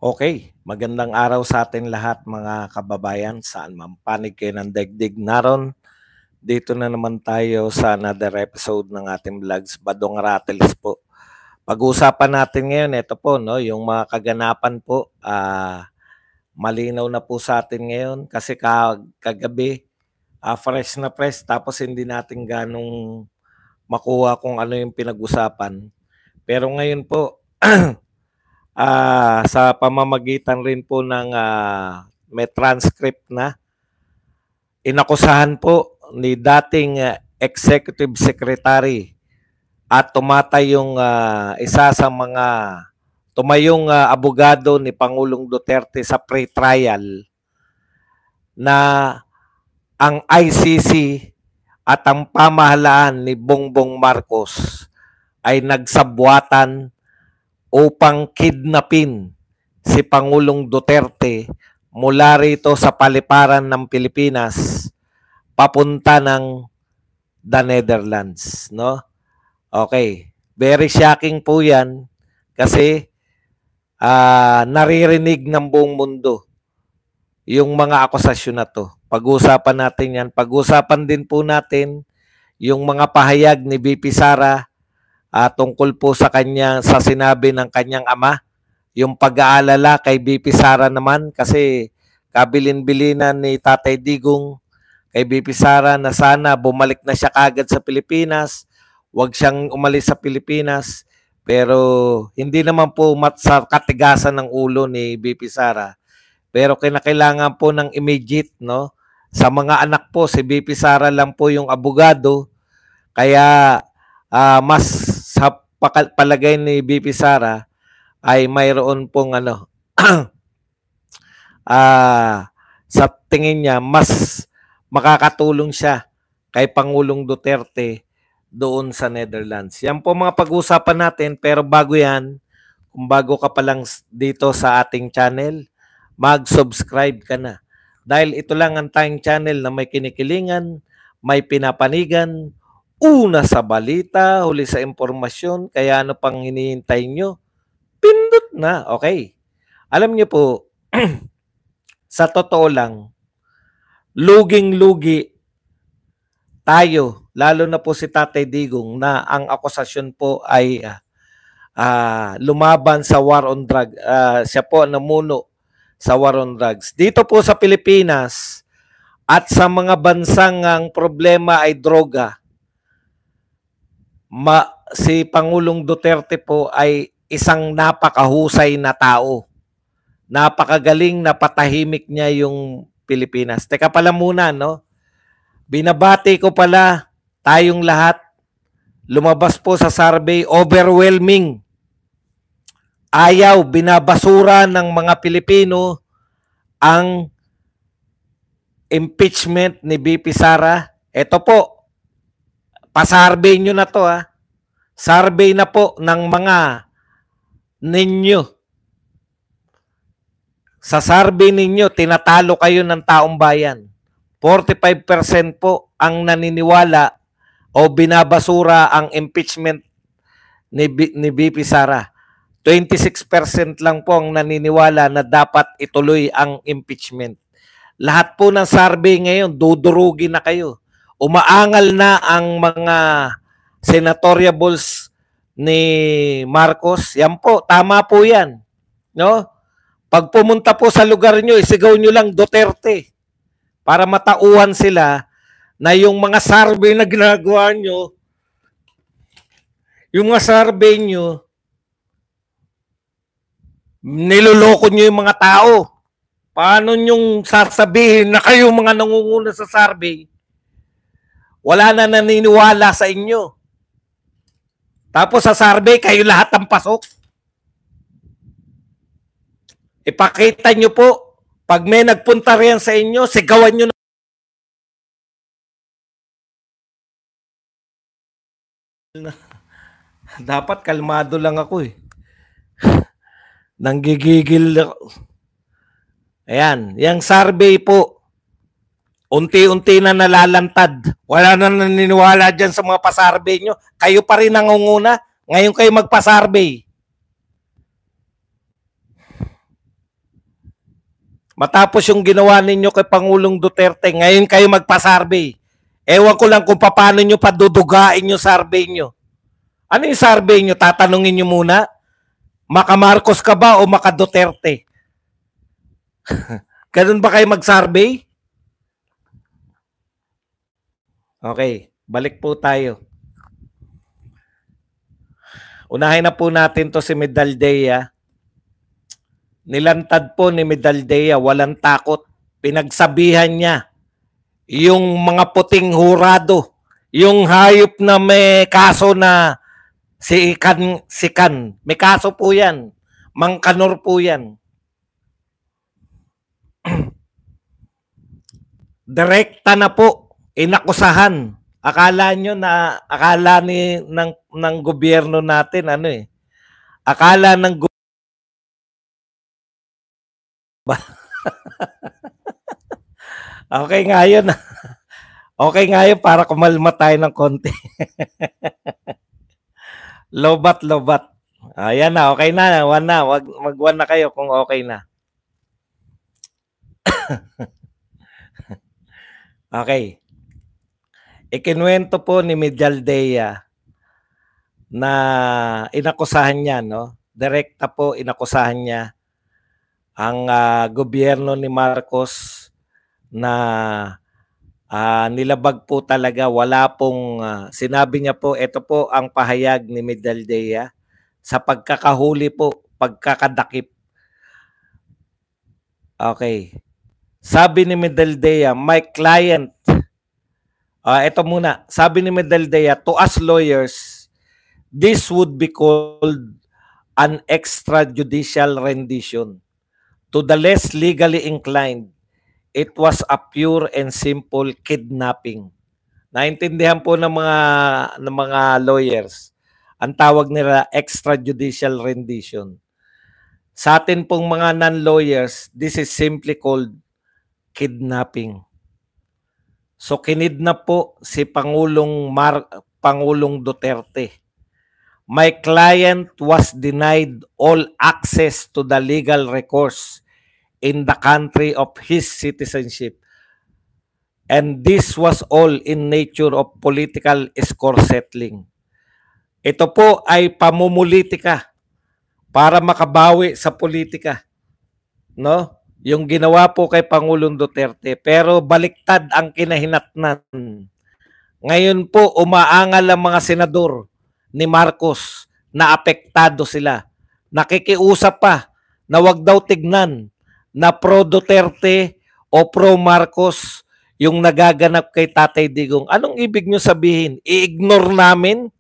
Okay, magandang araw sa atin lahat mga kababayan, saan man panig kayo ng daigdig naron. Dito na naman tayo sa another episode ng ating vlogs, Badong Rattles po. Pag-uusapan natin ngayon, ito po, no, yung mga kaganapan po, malinaw na po sa atin ngayon kasi kagabi, fresh na fresh, tapos hindi natin ganong makuha kung ano yung pinag-usapan. Pero ngayon po, sa pamamagitan rin po ng may transcript na, inakusahan po ni dating Executive Secretary at tumatay yung isa sa mga tumayong abogado ni Pangulong Duterte sa pre-trial na ang ICC at ang pamahalaan ni Bongbong Marcos ay nagsabwatan upang kidnapin si Pangulong Duterte mula rito sa paliparan ng Pilipinas papunta ng the Netherlands, no? Okay, very shocking po 'yan kasi naririnig ng buong mundo yung mga akusasyon na to. Pag-uusapan natin 'yan. Pag-uusapan din po natin yung mga pahayag ni VP Sara tungkol po sa sinabi ng kanyang ama, yung pag-aalala kay VP Sara naman kasi kabilin-bilinan ni Tatay Digong kay VP Sara na sana bumalik na siya kagad sa Pilipinas, wag siyang umalis sa Pilipinas, pero hindi naman po sa katigasan ng ulo ni VP Sara. Pero kinakailangan po ng immediate, no? Sa mga anak po, si VP Sara lang po yung abogado, kaya mas sa palagay ni VP Sara ay mayroon pong sa tingin niya mas makakatulong siya kay Pangulong Duterte doon sa Netherlands. Yan po mga pag-uusapan natin, pero bago yan, kung bago ka pa lang dito sa ating channel, mag-subscribe ka na. Dahil ito lang ang tayong channel na may kinikilingan, may pinapanigan, una sa balita, huli sa impormasyon, kaya ano pang hinihintay nyo? Pindot na, okay. Alam niyo po, sa totoo lang, luging-lugi tayo, lalo na po si Tatay Digong na ang akusasyon po ay lumaban sa war on drug. Siya po namuno sa war on drugs. Dito po sa Pilipinas at sa mga bansang ang problema ay droga, si Pangulong Duterte po ay isang napakahusay na tao. Napakagaling na patahimik niya yung Pilipinas. Teka pala muna, no? Binabati ko pala tayong lahat. Lumabas po sa survey, overwhelming. Ayaw, binabasura ng mga Pilipino ang impeachment ni VP Sara. Ito po, pa-survey nyo na to ha. Survey na po ng mga ninyo. Sa survey ninyo, tinatalo kayo ng taong bayan. 45% po ang naniniwala o binabasura ang impeachment ni VP Sara. 26% lang po ang naniniwala na dapat ituloy ang impeachment. Lahat po ng survey ngayon, dudurugin na kayo. Umaangal na ang mga senatoriables ni Marcos. Yan po, tama po yan. No? Pag pumunta po sa lugar nyo, isigaw nyo lang Duterte para matauhan sila na yung mga survey na ginagawa nyo, yung mga survey nyo, niloloko nyo yung mga tao. Paano nyong sasabihin na kayo mga nangunguna sa survey? Wala na naniniwala sa inyo. Tapos sa survey, kayo lahat ang pasok. Ipakita nyo po, pag may nagpunta riyan sa inyo, sigawan nyo na. Dapat kalmado lang ako eh. Nanggigigil ako. Ayan, yung survey po, unti-unti na nalalantad. Wala na naniniwala dyan sa mga pasarvey nyo. Kayo pa rin nangunguna. Ngayon kayo magpa-survey. Matapos yung ginawa ninyo kay Pangulong Duterte, ngayon kayo magpa-survey. Ewan ko lang kung paano nyo padudugain yung survey nyo. Ano yung survey nyo? Tatanungin nyo muna, maka Marcos ka ba o maka Duterte? Ganun ba kayo mag-survey? Okay, balik po tayo. Unahin na po natin to si Medaldea. Nilantad po ni Medaldea, walang takot. Pinagsabihan niya yung mga puting hurado, yung hayop na may kaso na si Kan. May kaso po yan. Mangkanor po yan. Direkta na po, inakusahan. Akala ng gobyerno natin akala ng Okay nga yun. Okay nga yun para kumalma tayo ng konti. Lobat. Ayan na, okay na. Mag-1 na kayo kung okay na. Okay. Ikinuwento po ni Medaldea na inakusahan niya, Direkta po inakusahan niya ang gobyerno ni Marcos na nilabag po talaga. Wala pong, sinabi niya po, ito po ang pahayag ni Medaldea sa pagkakahuli po, pagkakadakip. Okay. Sabi ni Medaldea, my client, ito muna, sabi ni Medaldea, to us lawyers, this would be called an extrajudicial rendition. To the less legally inclined, it was a pure and simple kidnapping. Naintindihan po ng mga lawyers. Ang tawag nila extrajudicial rendition. Sa atin pong mga non-lawyers, this is simply called kidnapping. So kinidnap po si Pangulong Duterte. My client was denied all access to the legal recourse in the country of his citizenship. And this was all in nature of political score settling. Ito po ay pamumulitika para makabawi sa politika. Yung ginawa po kay Pangulong Duterte. Pero baliktad ang kinahinatnan. Ngayon po umaangal ang mga senador ni Marcos na apektado sila. Nakikiusap pa na wag daw tignan na pro-Duterte o pro-Marcos yung nagaganap kay Tatay Digong. Anong ibig nyo sabihin? I-ignore namin?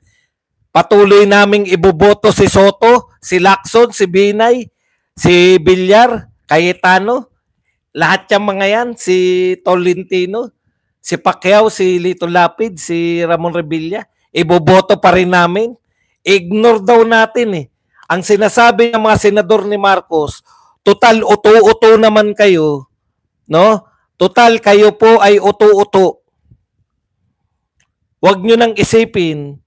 Patuloy naming iboboto si Soto, si Lacson, si Binay, si Villar, Cayetano, lahat yung mga yan, si Tolentino, si Pacquiao, si Lito Lapid, si Ramon Revilla, iboboto pa rin namin. Ignore daw natin Ang sinasabi ng mga senador ni Marcos, total uto-uto naman kayo, Total kayo po ay uto-uto. Huwag nyo nang isipin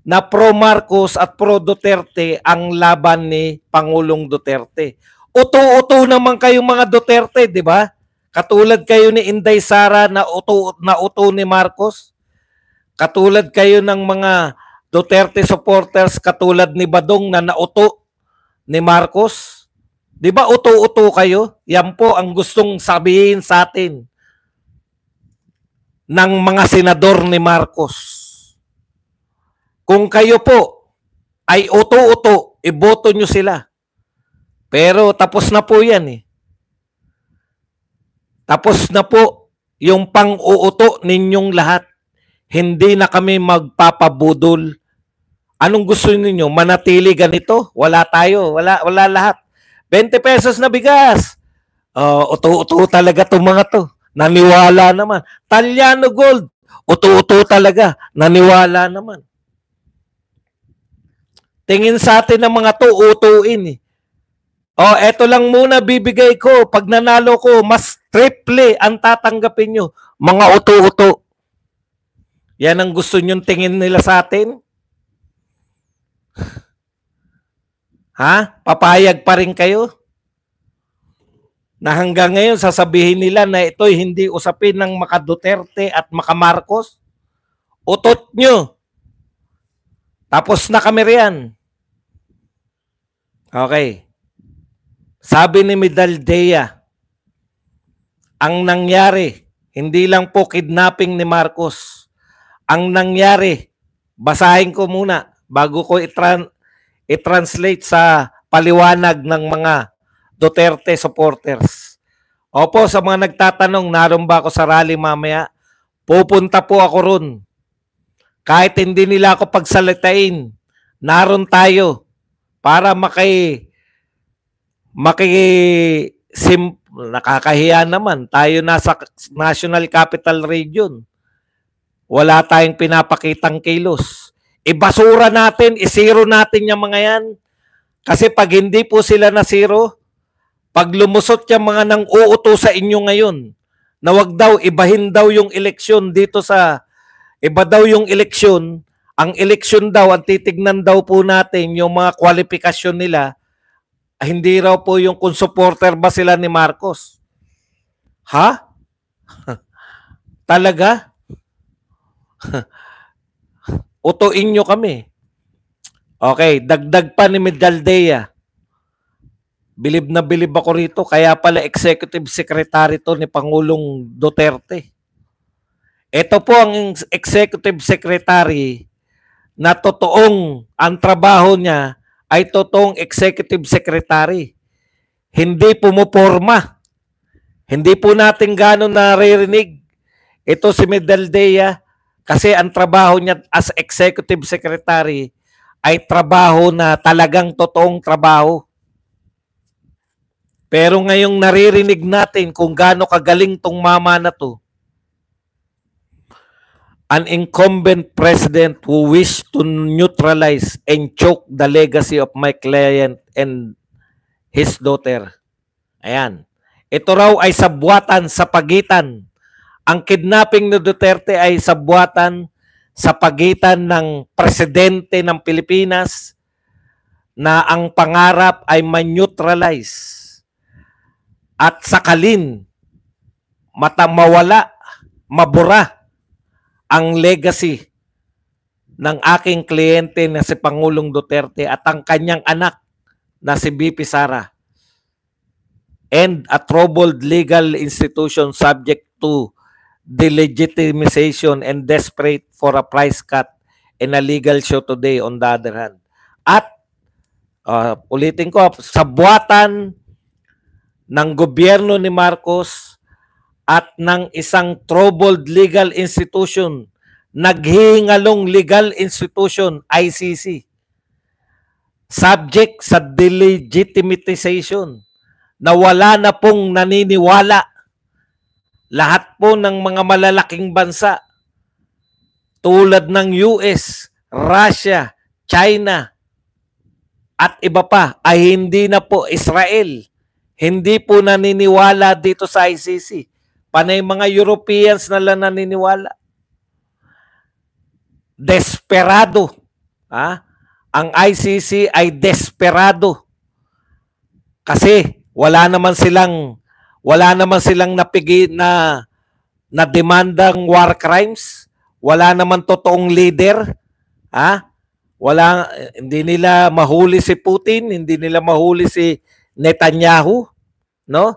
na pro-Marcos at pro-Duterte ang laban ni Pangulong Duterte. Uto-uto naman kayo mga Duterte, di ba? Katulad kayo ni Inday Sara na uto ni Marcos. Katulad kayo ng mga Duterte supporters katulad ni Badong na nauto ni Marcos. Di ba uto-uto kayo? Yan po ang gustong sabihin sa atin ng mga senador ni Marcos. Kung kayo po ay uto-uto, iboto nyo sila. Pero tapos na po yan Tapos na po yung pang-uuto ninyong lahat. Hindi na kami magpapabudol. Anong gusto ninyo? Manatili ganito? Wala tayo. Wala lahat. 20 pesos na bigas. Uto-uto talaga itong mga to. Naniwala naman. Talyano Gold. Uto-uto talaga. Naniwala naman. Tingin sa atin ng mga to, utuin eto lang muna bibigay ko. Pag nanalo ko, mas triple ang tatanggapin nyo. Mga uto-uto. Yan ang gusto nyong tingin nila sa atin? Ha? Papayag pa rin kayo? na hanggang ngayon sasabihin nila na ito'y hindi usapin ng maka Duterte at maka Marcos? Utot nyo. Tapos na kami riyan. Okay. Sabi ni Medaldea, ang nangyari, hindi lang po kidnapping ni Marcos. Ang nangyari, basahin ko muna bago ko i-translate sa paliwanag ng mga Duterte supporters. Opo, sa mga nagtatanong, naroon ba ako sa rally mamaya? Pupunta po ako ron. Kahit hindi nila ako pagsalitain, naroon tayo para nakakahiya naman. Tayo nasa National Capital Region. Wala tayong pinapakitang kilos. Ibasura natin, isiro natin yung mga yan. Kasi pag hindi po sila nasiro, pag lumusot yung mga nang uuto sa inyo ngayon, na wag daw, ibahin daw yung eleksyon dito iba daw yung eleksyon, ang eleksyon daw, ang titignan daw po natin yung mga kwalifikasyon nila, hindi raw po yung kung supporter ba sila ni Marcos. Ha? Talaga? Utuin nyo kami. Okay, dagdag pa ni Medaldea. Bilib na bilib ako rito, kaya pala executive secretary to ni Pangulong Duterte. Ito po ang executive secretary na totoong ang trabaho niya ay totoong executive secretary. Hindi pumuporma. Hindi po natin gano'n naririnig. Ito si Medaldea kasi ang trabaho niya as executive secretary ay trabaho na talagang totoong trabaho. Pero ngayong naririnig natin kung gaano kagaling tong mama na to, an incumbent president who wished to neutralize and choke the legacy of my client and his daughter. Ayan. Ito raw ay sabwatan sa pagitan. Ang kidnapping ni Duterte ay sabwatan sa pagitan ng presidente ng Pilipinas na ang pangarap ay ma-neutralize at sakalin, mawala, mabura ang legacy ng aking kliyente na si Pangulong Duterte at ang kanyang anak na si BP Sara, and a troubled legal institution subject to delegitimization and desperate for a price cut and a legal show today on the other hand. At ulitin ko, sabwatan ng gobyerno ni Marcos at ng isang troubled legal institution, naghihingalong legal institution, ICC, subject sa delegitimization, na wala na pong naniniwala. Lahat po ng mga malalaking bansa, tulad ng US, Russia, China, at iba pa, ay hindi na po Israel. Hindi po naniniwala dito sa ICC. Panay mga Europeans na lang naniniwala. Desperado. Ang ICC ay desperado. Kasi wala naman silang na demandang war crimes. Wala naman totoong leader. Hindi nila mahuli si Putin, hindi nila mahuli si Netanyahu, no?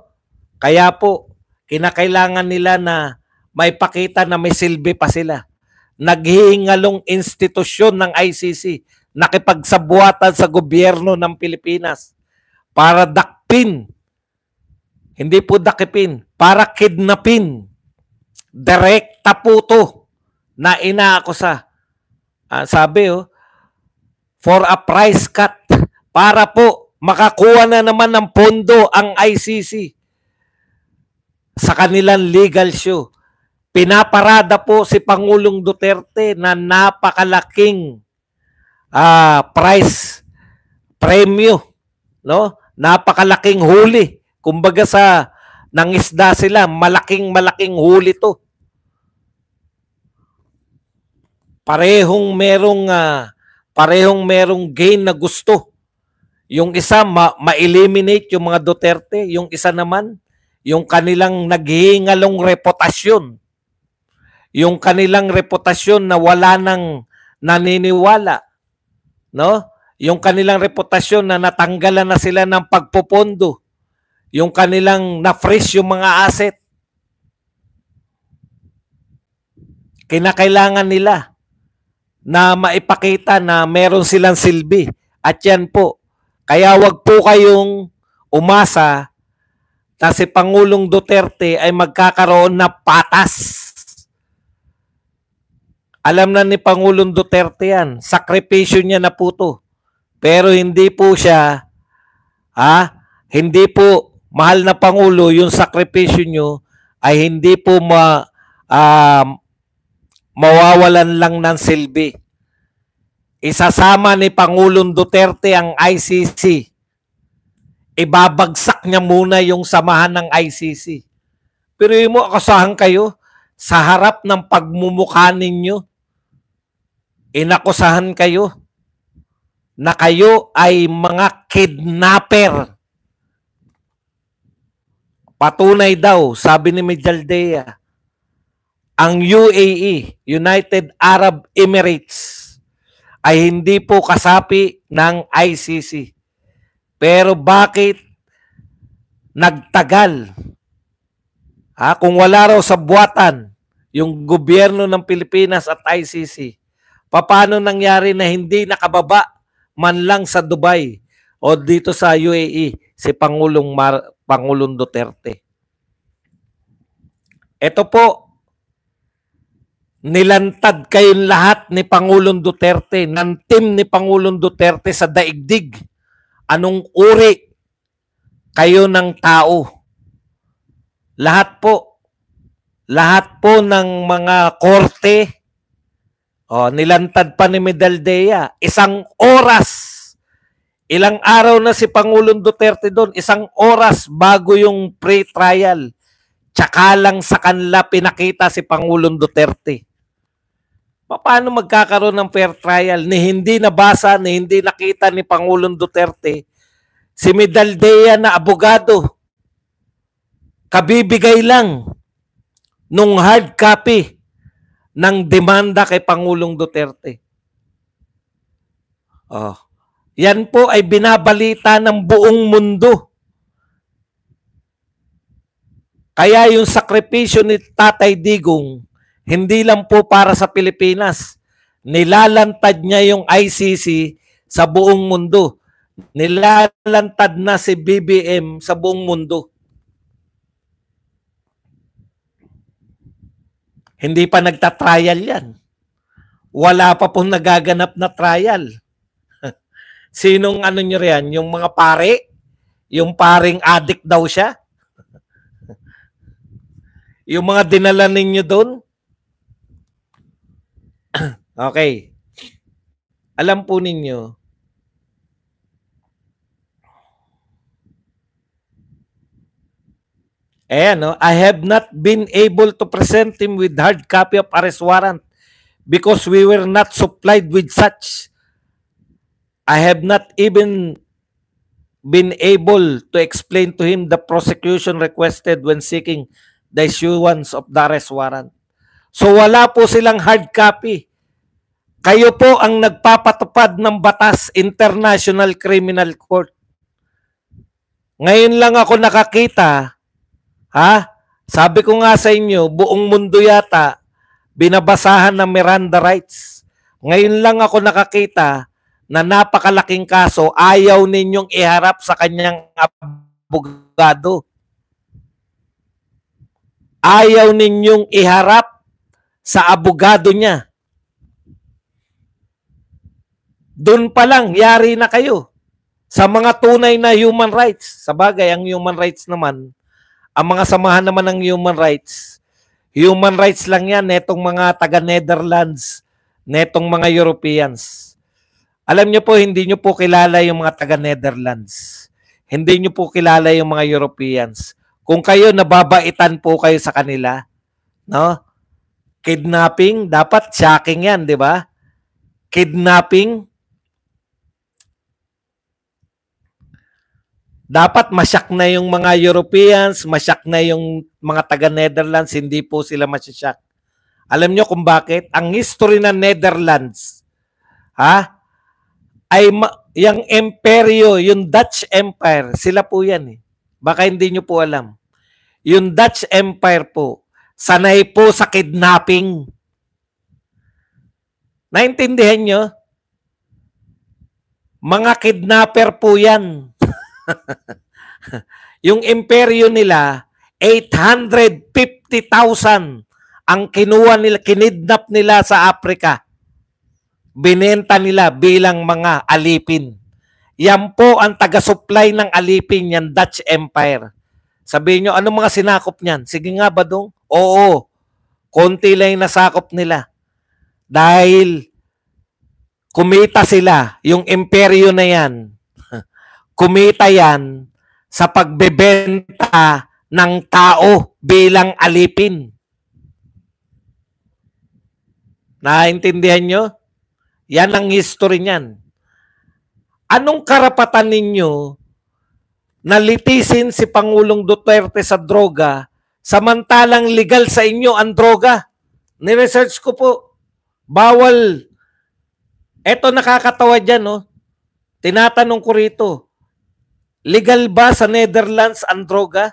Kaya po, kinakailangan nila na may pakita na may silbi pa sila. Naghihingalong institusyon ng ICC, nakipagsabuatan sa gobyerno ng Pilipinas para dakpin, hindi po dakipin, para kidnapin. Direkta po to na inaakusa. Sabi, for a price cut, para po makakuha na naman ng pondo ang ICC sa kanilang legal show. Pinaparada po si Pangulong Duterte na napakalaking price premyo, no? Napakalaking huli. Kumbaga nangisda sila, malaking huli to. Parehong merong gain na gusto. Yung isa, ma-eliminate yung mga Duterte. Yung isa naman, yung kanilang naghihingalong reputasyon, yung kanilang reputasyon na wala nang naniniwala, no? Yung kanilang reputasyon na natanggalan na sila ng pagpopondo, yung kanilang na-freeze yung mga asset. Kinakailangan nila na maipakita na meron silang silbi. At yan po. Kaya wag po kayong umasa na si Pangulong Duterte ay magkakaroon na patas. Alam na ni Pangulong Duterte yan. Sakripisyo niya na po to. Pero hindi po siya, hindi po mahal na Pangulo, yung sakripisyo nyo ay hindi po mawawalan lang ng silbi. Isasama ni Pangulong Duterte ang ICC. Ibabagsak niya muna yung samahan ng ICC. Pero yung mo, akasahan kayo sa harap ng pagmumukha ninyo. Inakusahan kayo na kayo ay mga kidnapper. Patunay daw, sabi ni Mijaldea, ang UAE, United Arab Emirates, ay hindi po kasapi ng ICC. Pero bakit nagtagal? Kung wala raw sa buwatan yung gobyerno ng Pilipinas at ICC, paano nangyari na hindi nakababa man lang sa Dubai o dito sa UAE si Pangulong Duterte? Ito po, nilantad kayong lahat ni Pangulong Duterte, ng team ni Pangulong Duterte sa daigdig. Anong uri kayo ng tao? Lahat po ng mga korte, nilantad pa ni Mijaldea, 1 oras. Ilang araw na si Pangulong Duterte doon, 1 oras bago yung pre-trial. Tsaka lang sa kanila pinakita si Pangulong Duterte. Paano magkakaroon ng fair trial ni hindi nabasa, ni hindi nakita ni Pangulong Duterte? Si Mijaldea na abogado, kabibigay lang nung hard copy ng demanda kay Pangulong Duterte. Yan po ay binabalita ng buong mundo. Kaya yung sakripisyo ni Tatay Digong, hindi lang po para sa Pilipinas. Nilalantad niya yung ICC sa buong mundo. Nilalantad na si BBM sa buong mundo. Hindi pa nagtatrial yan. Wala pa pong nagaganap na trial. Sinong ano nyo riyan? Yung mga pare? Yung paring addict daw siya? Yung mga dinala ninyo doon? Okay. Alam po ninyo, I have not been able to present him with hard copy of arrest warrant because we were not supplied with such. I have not even been able to explain to him the prosecution requested when seeking the issuance of the arrest warrant. So wala po silang hard copy. Kayo po ang nagpapatupad ng batas, International Criminal Court. Ngayon lang ako nakakita, sabi ko nga sa inyo, buong mundo yata binabasahan ng Miranda rights. Ngayon lang ako nakakita na napakalaking kaso, ayaw ninyong iharap sa kanyang abogado. Ayaw ninyong iharap sa abogado niya. Doon pa lang, yari na kayo sa mga tunay na human rights. Sa bagay, ang human rights naman, ang mga samahan naman ng human rights lang yan, netong mga taga-Netherlands, netong mga Europeans. Alam nyo po, hindi nyo po kilala yung mga taga-Netherlands. Hindi nyo po kilala yung mga Europeans. Kung kayo, nababaitan po kayo sa kanila, no? Kidnapping, dapat shocking yan, di ba? Kidnapping. Dapat masyak na yung mga Europeans, masyak na yung mga taga-Netherlands, hindi po sila masyak. Alam nyo kung bakit? Ang history ng Netherlands, ay yung imperyo, yung Dutch Empire, sila po yan eh. Baka hindi nyo po alam. Yung Dutch Empire po, sanay po sa kidnapping. Naintindihan nyo? Mga kidnapper po yan. Yung imperyo nila, 850,000 ang kinuha nila, kinidnap nila sa Africa. Binenta nila bilang mga alipin. Yan po ang taga-supply ng alipin, yan Dutch Empire. Sabihin nyo, anong mga sinakop niyan? Sige nga ba dong? Oo, konti lang yung nasakop nila. Dahil kumita sila, yung imperyo na yan, kumita yan sa pagbebenta ng tao bilang alipin. Naintindihan nyo? Yan ang history niyan. Anong karapatan ninyo na litisin si Pangulong Duterte sa droga samantalang legal sa inyo ang droga? Ni-research ko po. Bawal. Eto nakakatawa dyan, no? Tinatanong ko rito, legal ba sa Netherlands ang droga?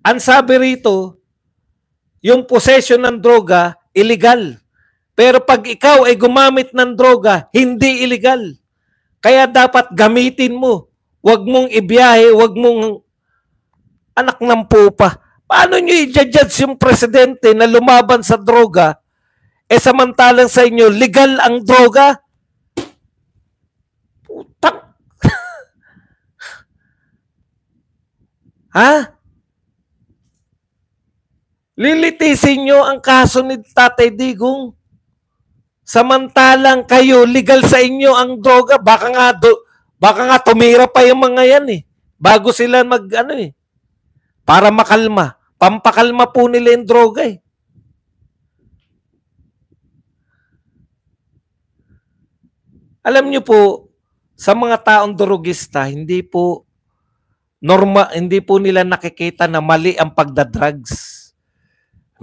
Ang sabi rito, yung possession ng droga, illegal. Pero pag ikaw ay gumamit ng droga, hindi illegal. Kaya dapat gamitin mo. Huwag mong ibiyahe, huwag mong anak ng pupa. Paano nyo i-judge yung presidente na lumaban sa droga, samantalang sa inyo, legal ang droga? Putang. Ha? Lilitisin nyo ang kaso ni Tatay Digong. Samantalang kayo, legal sa inyo ang droga. Baka nga tumira pa yung mga yan eh. Bago sila para makalma. Pampakalma po nila yung droga eh. Alam nyo po, sa mga taong drogista, hindi po nila nakikita na mali ang pagdadrugs.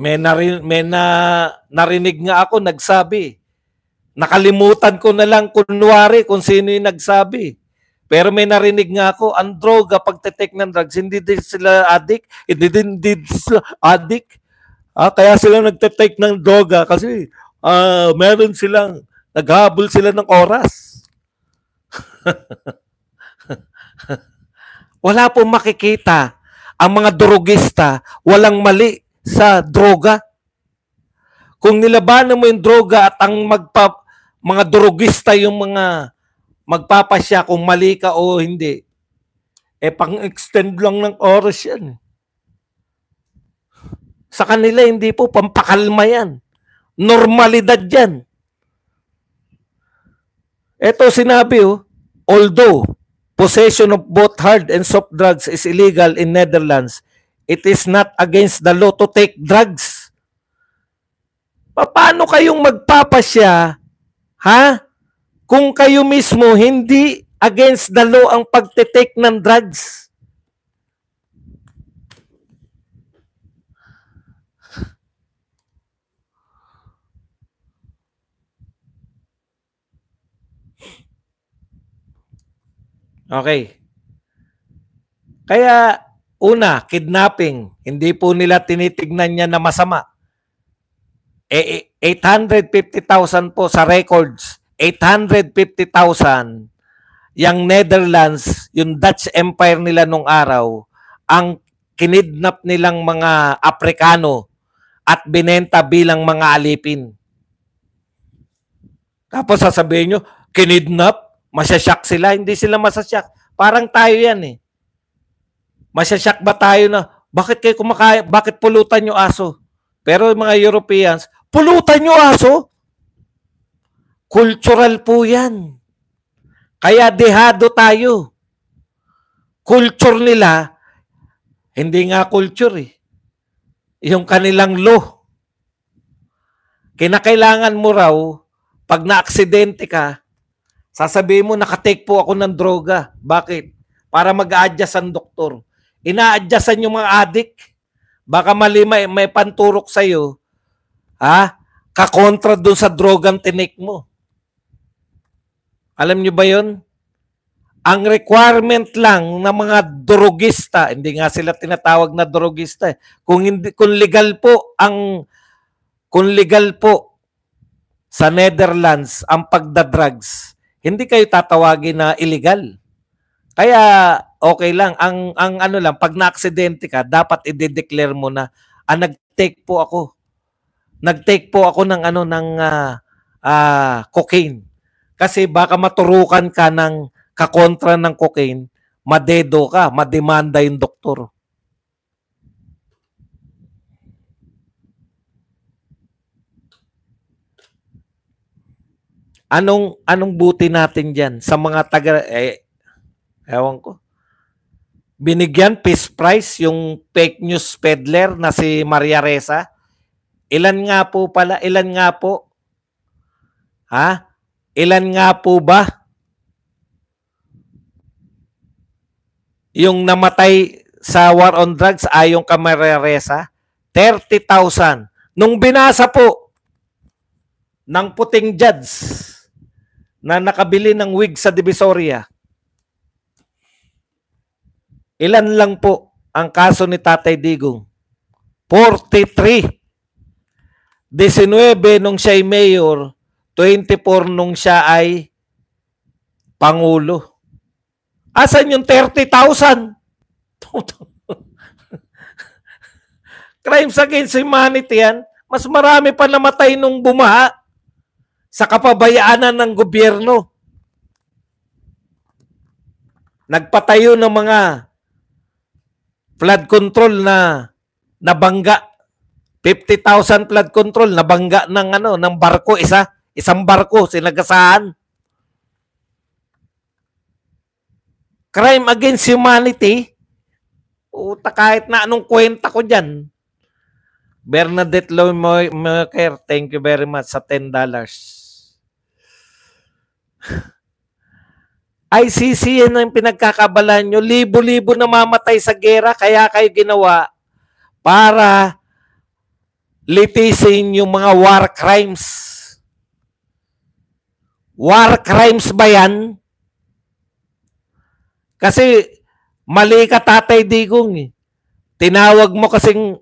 Narinig nga ako nagsabi. Nakalimutan ko na lang kunwari kung sino yung nagsabi. Pero may narinig nga ako, ang droga, pagte-take ng drugs, hindi din sila addict. Hindi sila addict. Kaya sila nagte-take ng droga kasi meron silang, naghabol sila ng oras. Wala pong makikita. Ang mga drogista, walang mali sa droga. Kung nilabanan mo yung droga at ang mga drogista yung mga magpapasya kung mali ka o hindi, pang-extend lang ng oras yan. Sa kanila, hindi po, pampakalma yan. Normalidad yan. Ito sinabi, although possession of both hard and soft drugs is illegal in Netherlands, it is not against the law to take drugs. Paano kayong magpapasya, kung kayo mismo hindi against the law ang pagtitake ng drugs? Okay. Kaya, una, kidnapping. Hindi po nila tinitignan niya na masama. 850,000 po sa records. 850,000 yung Netherlands, yung Dutch Empire nila nung araw, ang kinidnap nilang mga Aprikano at binenta bilang mga alipin. Tapos sasabihin nyo, kinidnap? Masasyak sila? Hindi sila masasyak. Parang tayo yan eh. Masasyak ba tayo na, bakit kayo kumakain? Bakit pulutan nyo aso? Pero mga Europeans, pulutan nyo aso? Cultural po yan. Kaya dehado tayo. Culture nila, hindi nga culture eh. Yung kanilang law. Kinakailangan mo raw, pag na-aksidente ka, sasabihin mo, nakatake po ako ng droga. Bakit? para mag-a-adjust ang doktor. Ina-adjustan yung mga adik. Baka mali may panturok sa'yo, kakontra doon sa drogang tinik mo. Alam nyo ba yun? Ang requirement lang ng mga drogista, hindi nga sila tinatawag na drogista. Kung legal po sa Netherlands ang pagdadrugs, hindi kayo tatawagin na illegal. Kaya okay lang ang ano lang, pag na-aksidente ka, dapat i-declare mo na nag-take po ako ng cocaine. Kasi baka maturukan ka ng kakontra ng cocaine, madedo ka, mademanda yung doktor. Anong buti natin diyan sa mga ewan ko. Binigyan peace prize yung fake news peddler na si Maria Ressa. Ilan nga po? Ilan nga po ba yung namatay sa war on drugs ayon kay Maria Ressa? 30,000. Nung binasa po ng puting judge na nakabili ng wig sa Divisoria, ilan lang po ang kaso ni Tatay Digong? 43. 19 nung siya ay mayor, 24 nung siya ay pangulo. Asan yung 30,000? Crimes against humanity yan. Mas marami pa namatay nung bumaha sa kapabayaanan ng gobyerno. Nagpatayo ng mga flood control na nabangga. 50,000 flood control nabangga ng barko, isang barko sinagasahan. Crime against humanity. Uta, kahit na anong kwenta ko diyan. Bernadette Lomaker, thank you very much sa $10. ICC yan ang pinagkakabalan nyo. Libo-libo na mamatay sa gera, kaya kayo ginawa para litisin yung mga war crimes. War crimes ba yan? Kasi mali ka, Tatay Digong. Tinawag mo kasing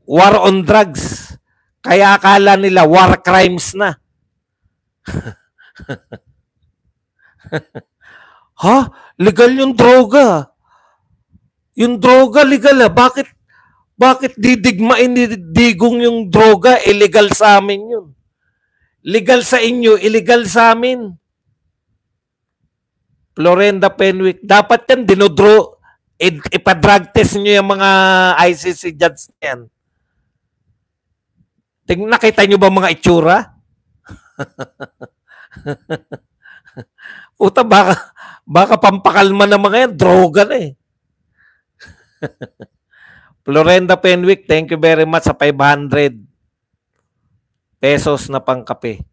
war on drugs. Kaya akala nila war crimes na. Legal yung droga. Yung droga legal . Bakit didigmain ni Digong yung droga? Illegal sa amin yun. Legal sa inyo, illegal sa amin. Florenda Penwick, dapat yan ipa-drug test nyo yung mga ICC judge yan. Nakita nyo ba mga itsura? Puta, baka pampakalma ng mga yan, droga na eh. Florenda Penwick, thank you very much sa 500 pesos na pangkape.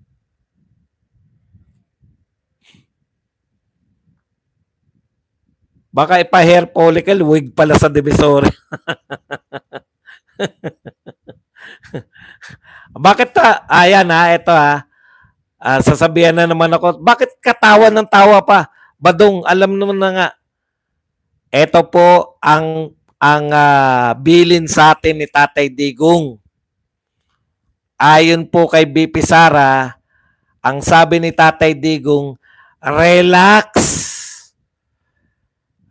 Baka ipa-hair follicle, wig pala sa Divisoria. Bakit ayan ito sasabihan na naman ako, bakit katawa ng tawa pa? Badong, alam naman na nga, ito po ang bilin sa atin ni Tatay Digong. Ayon po kay BP Sara, ang sabi ni Tatay Digong, relax.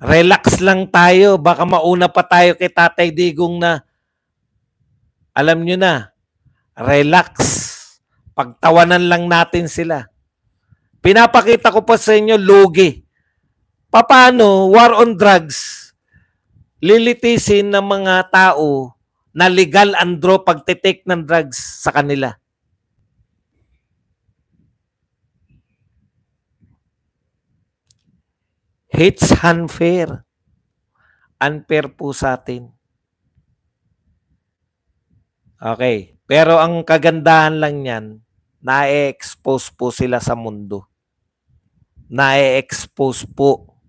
Relax lang tayo. Baka mauna pa tayo kay Tatay Digong na, alam nyo na, relax. Pagtawanan lang natin sila. Pinapakita ko pa sa inyo, lugi. Paano war on drugs lilitisin ng mga tao na legal ang pagtitake ng drugs sa kanila? It's unfair. Unfair po sa atin. Okay. Pero ang kagandahan lang yan, na-expose po sila sa mundo. Na-expose po.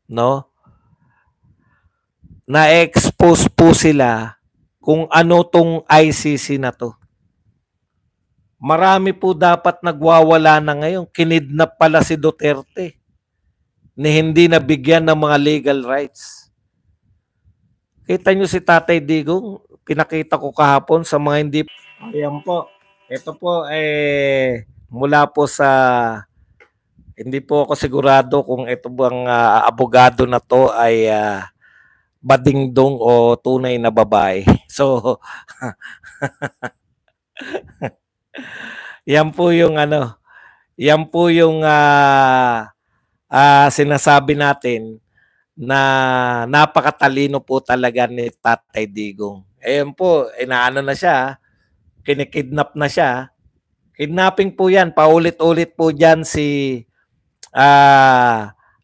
no? Na-expose po sila kung ano tong ICC na to. Marami po dapat nagwawala na ngayon. Kinidnap pala si Duterte ni hindi nabigyan ng mga legal rights. Kita nyo si Tatay Digong, pinakita ko kahapon sa mga hindi. Ayan po. Ito po mula po sa, hindi po ako sigurado kung ito bang abogado na to ay badingdong o tunay na babae. So, yan po yung yan po yung sinasabi natin na napakatalino po talaga ni Tatay Digong. Ayun po, inaano na siya, kinikidnap na siya. Kidnapping po yan, paulit-ulit po dyan si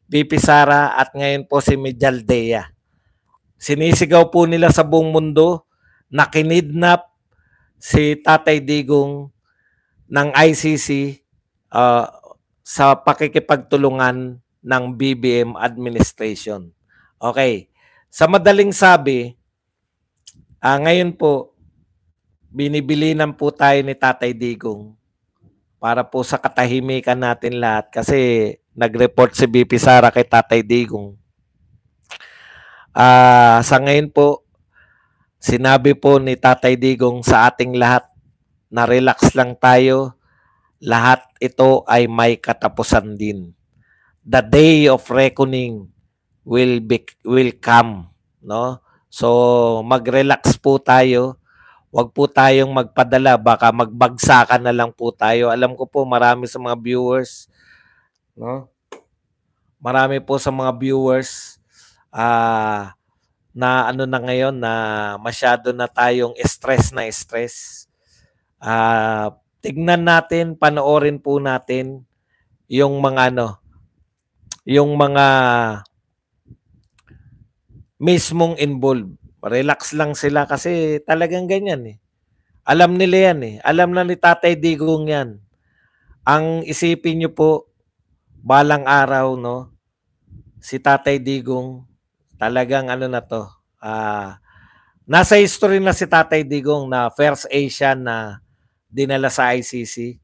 BP Sara at ngayon po si Mijaldea. Sinisigaw po nila sa buong mundo na kinidnap si Tatay Digong ng ICC sa pakikipagtulungan ng BBM administration. Okay. Sa madaling sabi, ngayon po, binibilinan po tayo ni Tatay Digong para po sa katahimikan natin lahat kasi nag-report si BP Sara kay Tatay Digong. Sa ngayon po, sinabi po ni Tatay Digong sa ating lahat na relax lang tayo, lahat ito ay may katapusan din. The day of reckoning will come, no? So mag-relax po tayo. Huwag po tayong magpadala, baka magbagsakan na lang po tayo. Alam ko po marami sa mga viewers, no? Marami po sa mga viewers na ano na ngayon na masyado na tayong stress na stress. Tignan natin, panoorin po natin yung mga yung mga mismong involved. Relax lang sila kasi talagang ganyan eh. Alam nila yan eh. Alam na ni Tatay Digong yan. Ang isipin nyo po, balang araw, no? Si Tatay Digong, talagang ano na to. Nasa history na si Tatay Digong na first Asian na dinala sa ICC.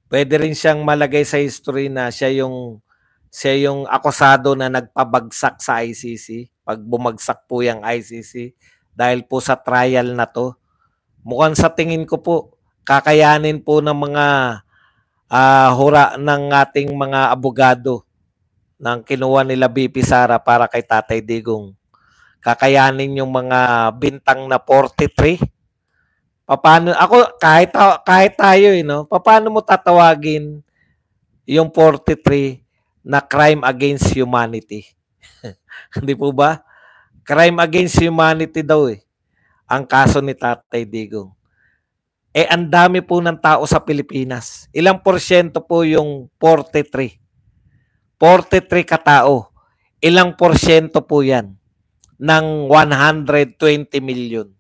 Pwede rin siyang malagay sa history na siya yung akusado na nagpabagsak sa ICC. Pag bumagsak po yung ICC dahil po sa trial na to. Mukhang sa tingin ko po, kakayanin po ng mga hura ng ating mga abogado ng kinuha nila BP Sara para kay Tatay Digong. Kakayanin yung mga bintang na 43. Paano ako kahit tayo no? Paano mo tatawagin yung 43 na crime against humanity? Hindi po ba? Crime against humanity daw ang kaso ni Tatay Digong. Ang dami po ng tao sa Pilipinas. Ilang porsyento po yung 43? 43 katao. Ilang porsyento po yan ng 120 million?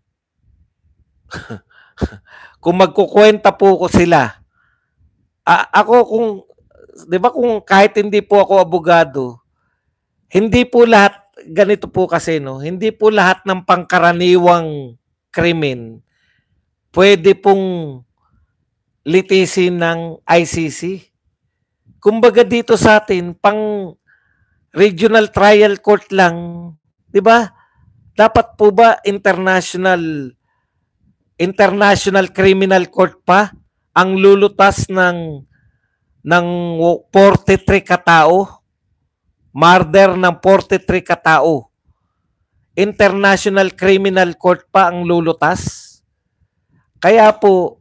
Kung magkukwenta po ko sila, ako kung, di ba kung kahit hindi po ako abogado, hindi po lahat, ganito po kasi, no? Hindi po lahat ng pangkaraniwang krimen pwede pong litisin ng ICC. Kumbaga dito sa atin, pang regional trial court lang, di ba? Dapat po ba international criminal court pa ang lulutas ng 43 katao? Murder ng 43 katao. International Criminal Court pa ang lulutas. Kaya po,